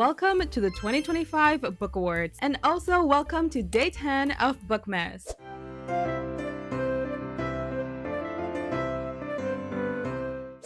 welcome to the 2025 Book Awards, and also welcome to day 10 of Bookmas.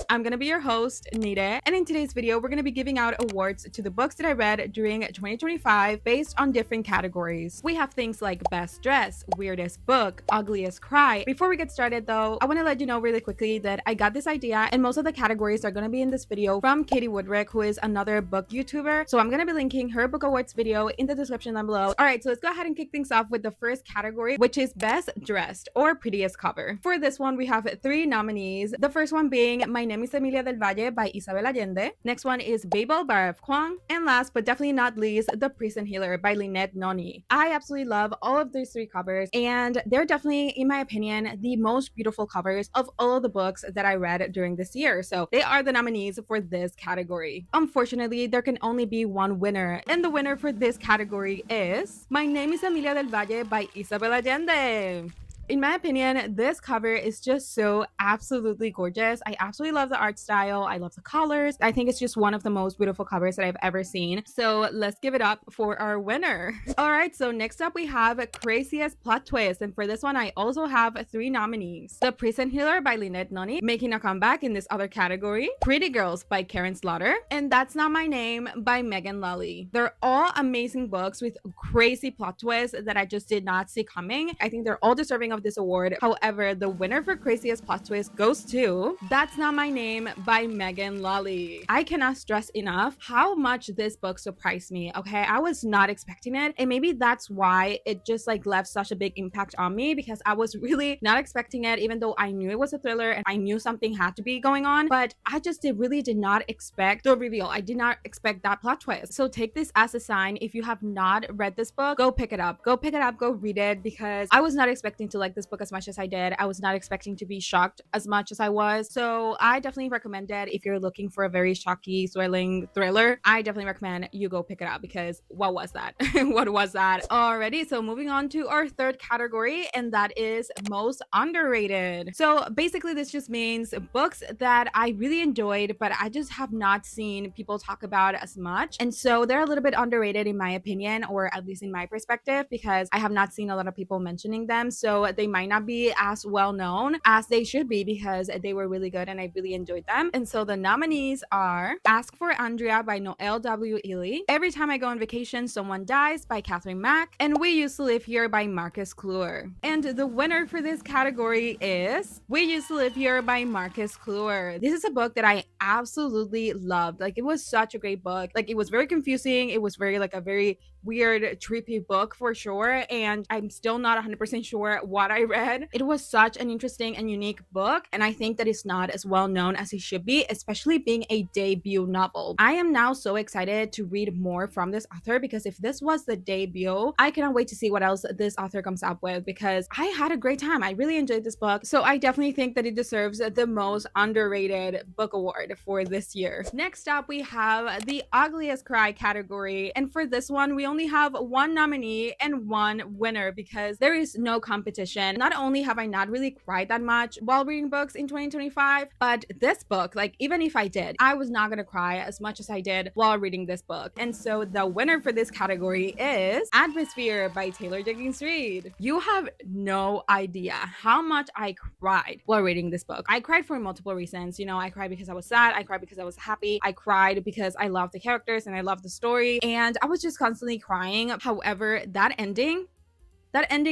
I'm gonna be your host, Nire, and in today's video, we're gonna be giving out awards to the books that I read during 2025 based on different categories. We have things like Best Dress, Weirdest Book, Ugliest Cry. Before we get started though, I wanna let you know really quickly that I got this idea, and most of the categories are gonna be in this video from Katie Witruk, who is another book YouTuber. So I'm gonna be linking her Book Awards video in the description down below. All right, so let's go ahead and kick things off with the first category, which is Best Dressed or Prettiest Cover. For this one, we have 3 nominees. The first one being My Name is Emilia del Valle by Isabel Allende. Next one is Babel by F. Kwang. And last but definitely not least, The Prison Healer by Lynette Noni. I absolutely love all of these 3 covers, and they're definitely, in my opinion, the most beautiful covers of all of the books that I read during this year. So they are the nominees for this category. Unfortunately, there can only be one winner, and the winner for this category is My Name is Emilia del Valle by Isabel Allende. In my opinion, this cover is just so absolutely gorgeous. I absolutely love the art style. I love the colors. I think it's just one of the most beautiful covers that I've ever seen. So let's give it up for our winner. All right, so next up we have Craziest Plot Twist. And for this one, I also have 3 nominees. The Prison Healer by Lynette Noni, making a comeback in this other category. Pretty Girls by Karen Slaughter. And That's Not My Name by Megan Lally. They're all amazing books with crazy plot twists that I just did not see coming. I think they're all deserving of this award. However, the winner for Craziest Plot Twist goes to That's Not My Name by Megan Lally. I cannot stress enough how much this book surprised me. Okay, I was not expecting it, and maybe that's why it just like left such a big impact on me, because I was really not expecting it, even though I knew it was a thriller and I knew something had to be going on, but I just really did not expect the reveal. I did not expect that plot twist. So take this as a sign. If you have not read this book, go pick it up. Go pick it up, go read it, because I was not expecting to like this book as much as I did. I was not expecting to be shocked as much as I was. So I definitely recommend it if you're looking for a very shocky, thrilling thriller. I definitely recommend you go pick it up, because what was that? What was that? Alrighty, so moving on to our third category, and that is Most Underrated. So basically this just means books that I really enjoyed, but I just have not seen people talk about as much. And so they're a little bit underrated in my opinion, or at least in my perspective, because I have not seen a lot of people mentioning them. So they might not be as well known as they should be, because they were really good and I really enjoyed them. And so the nominees are Ask for Andrea by Noelle W. Ely, Every Time I Go on Vacation Someone Dies by Catherine Mack, and We Used to Live Here by Marcus Kluwer. And the winner for this category is We Used to Live Here by Marcus Kluwer. This is a book that I absolutely loved. Like, it was such a great book. Like, it was very confusing. It was very like a very weird, trippy book for sure, and I'm still not 100% sure what I read. It was such an interesting and unique book, and I think that it's not as well known as it should be, especially being a debut novel. I am now so excited to read more from this author, because if this was the debut, I cannot wait to see what else this author comes up with, because I had a great time. I really enjoyed this book, so I definitely think that it deserves the Most Underrated Book Award for this year. Next up, we have the Ugliest Cry category, and for this one, we only have 1 nominee and 1 winner, because there is no competition. Not only have I not really cried that much while reading books in 2025, but this book, like, even if I did, I was not gonna cry as much as I did while reading this book. And so the winner for this category is Atmosphere by Taylor Jenkins Reid. You have no idea how much I cried while reading this book. I cried for multiple reasons. You know, I cried because I was sad, I cried because I was happy, I cried because I love the characters and I love the story, and I was just constantly crying. However, that ending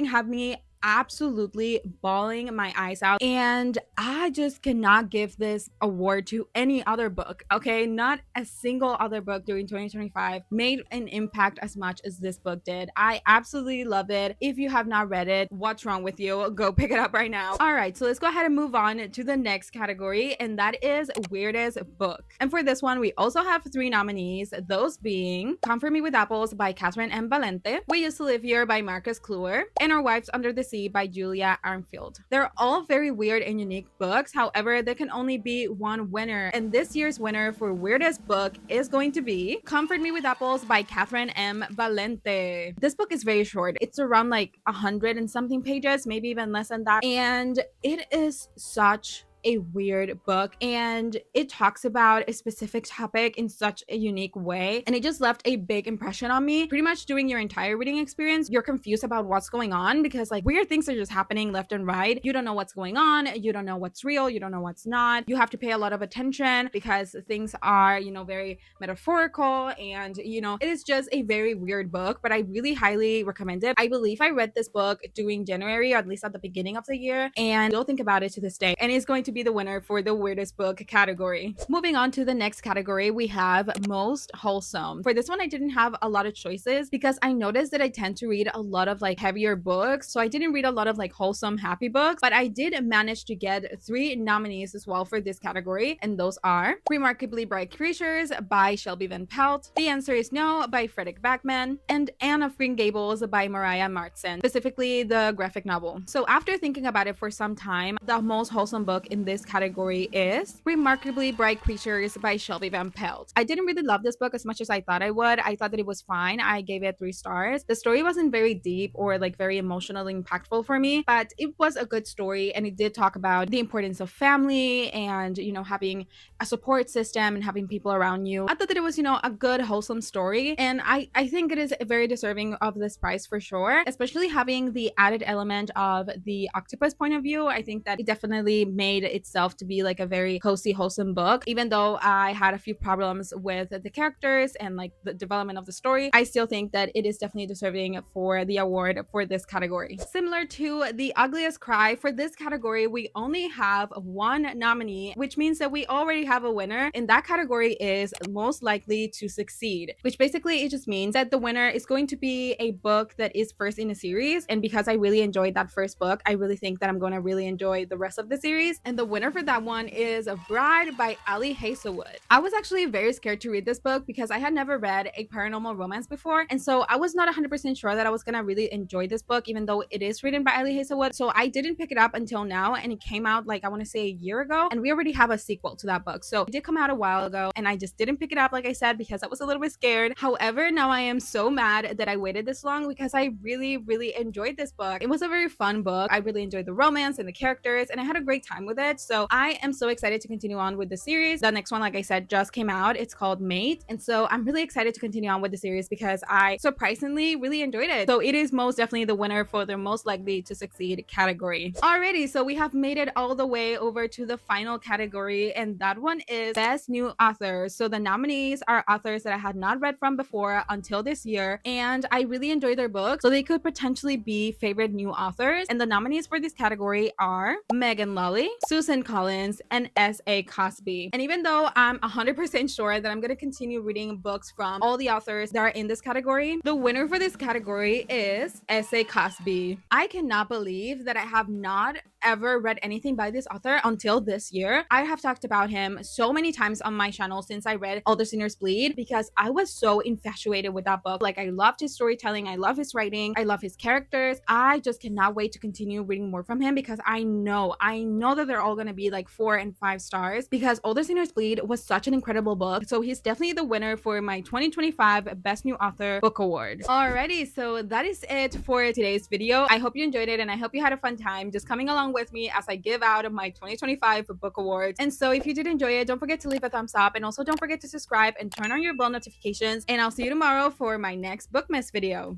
had me absolutely bawling my eyes out, and I just cannot give this award to any other book. Okay, not a single other book during 2025 made an impact as much as this book did. I absolutely love it. If you have not read it, what's wrong with you? Go pick it up right now. All right, so let's go ahead and move on to the next category, and that is Weirdest Book. And for this one, we also have 3 nominees, those being Comfort Me with Apples by Catherine M. Valente, We Used to Live Here by Marcus Kluwer, and Our Wives Under the Sea by Julia Armfield. They're all very weird and unique books. However, there can only be 1 winner, and this year's winner for Weirdest Book is going to be Comfort Me with Apples by Catherine M. Valente. This book is very short. It's around like 100 and something pages, maybe even less than that, and it is such a weird book, and it talks about a specific topic in such a unique way, and it just left a big impression on me. Pretty much during your entire reading experience, you're confused about what's going on because like weird things are just happening left and right. You don't know what's going on, you don't know what's real, you don't know what's not. You have to pay a lot of attention because things are, you know, very metaphorical, and you know, it is just a very weird book, but I really highly recommend it. I believe I read this book during January, or at least at the beginning of the year, and still think about it to this day, and it's going to be the winner for the weirdest book category. Moving on to the next category, we have most wholesome. For this one, I didn't have a lot of choices because I noticed that I tend to read a lot of like heavier books, so I didn't read a lot of like wholesome happy books, but I did manage to get 3 nominees as well for this category, and those are Remarkably Bright Creatures by Shelby Van Pelt, The Answer Is No by Frederick Backman, and Anne of Green Gables by Mariah Martson, specifically the graphic novel. So after thinking about it for some time, the most wholesome book in this category is Remarkably Bright Creatures by Shelby Van Pelt. I didn't really love this book as much as I thought I would. I thought that it was fine. I gave it 3 stars. The story wasn't very deep or like very emotionally impactful for me, but it was a good story, and it did talk about the importance of family and, you know, having a support system and having people around you. I thought that it was, you know, a good wholesome story, and I think it is very deserving of this prize for sure, especially having the added element of the octopus point of view. I think that it definitely made itself to be like a very cozy, wholesome book. Even though I had a few problems with the characters and like the development of the story, I still think that it is definitely deserving for the award for this category. Similar to the ugliest cry, for this category, we only have 1 nominee, which means that we already have a winner, and that category is most likely to succeed, which basically it just means that the winner is going to be a book that is first in a series. And because I really enjoyed that first book, I really think that I'm going to really enjoy the rest of the series. And the winner for that one is Bride by Ali Hazelwood. I was actually very scared to read this book because I had never read a paranormal romance before, and so I was not 100% sure that I was going to really enjoy this book, even though it is written by Ali Hazelwood. So I didn't pick it up until now, and it came out like I want to say a year ago, and we already have a sequel to that book. So it did come out a while ago, and I just didn't pick it up, like I said, because I was a little bit scared. However, now I am so mad that I waited this long because I really enjoyed this book. It was a very fun book. I really enjoyed the romance and the characters, and I had a great time with it. So I am so excited to continue on with the series. The next one, like I said, just came out. It's called Mate, and so I'm really excited to continue on with the series because I surprisingly really enjoyed it. So it is most definitely the winner for the most likely to succeed category. Alrighty, so we have made it all the way over to the final category, and that one is Best New Author. So the nominees are authors that I had not read from before until this year, and I really enjoyed their books, so they could potentially be favorite new authors. And the nominees for this category are Megan Lully, Susan Collins, and S.A. Cosby. And even though I'm 100% sure that I'm going to continue reading books from all the authors that are in this category, the winner for this category is S.A. Cosby. I cannot believe that I have not ever read anything by this author until this year. I have talked about him so many times on my channel since I read All the Sinners Bleed because I was so infatuated with that book. Like, I loved his storytelling, I love his writing, I love his characters. I just cannot wait to continue reading more from him because I know that they're all gonna be like 4 and 5 stars because All the Sinners Bleed was such an incredible book. So he's definitely the winner for my 2025 Best New Author Book Award. Alrighty, so that is it for today's video. I hope you enjoyed it, and I hope you had a fun time just coming along with me as I give out my 2025 Book Awards. And so if you did enjoy it, don't forget to leave a thumbs up, and also don't forget to subscribe and turn on your bell notifications, and I'll see you tomorrow for my next Bookmas video.